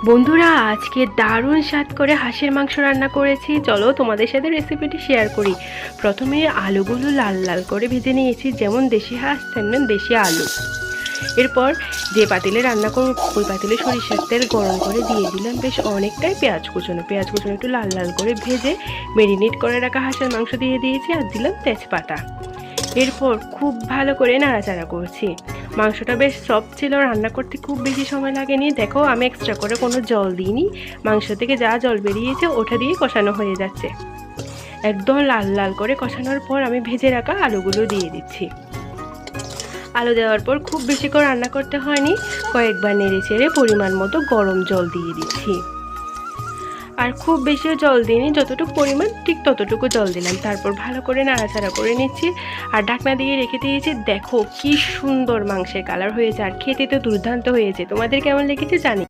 বন্ধুরা, আজকে দারুণ স্বাদ করে হাঁসের মাংস রান্না করেছি। চলো তোমাদের সাথে রেসিপিটি শেয়ার করি। প্রথমে আলুগুলো লাল লাল করে ভেজে নিয়েছি, যেমন দেশি হাঁস তেমন দেশি আলু। এরপর যে পাতিলে রান্না করব ওই পাতিলে সরিষার তেল গরম করে দিয়ে দিলাম বেশ অনেকটাই পেঁয়াজ কুচনো একটু লাল লাল করে ভেজে ম্যারিনেট করে রাখা হাঁসের মাংস দিয়ে দিয়েছি, আর দিলাম তেজপাতা। এরপর খুব ভালো করে নাড়াচাড়া করছি। মাংসটা বেশ সফট ছিল, রান্না করতে খুব বেশি সময় লাগেনি। দেখো, আমি এক্সট্রা করে কোনো জল দিইনি, মাংস থেকে যা জল বেরিয়েছে ওটা দিয়ে কষানো হয়ে যাচ্ছে। একদম লাল লাল করে কষানোর পর আমি ভেজে রাখা আলুগুলো দিয়ে দিচ্ছি। আলু দেওয়ার পর খুব বেশি করে রান্না করতে হয়নি, কয়েকবার নেড়ে চেড়ে পরিমাণ মতো গরম জল দিয়ে দিচ্ছি। আর খুব বেশিও জল দিইনি, যতটুকু পরিমাণ ঠিক ততটুকু জল দিলাম। তারপর ভালো করে নাড়াচাড়া করে নিচ্ছি আর ঢাকনা দিয়ে রেখে দিয়েছি। দেখো কি সুন্দর মাংসের কালার হয়েছে, আর খেতে তো দুর্দান্ত হয়েছে। তোমাদের কেমন লেগেছে জানি।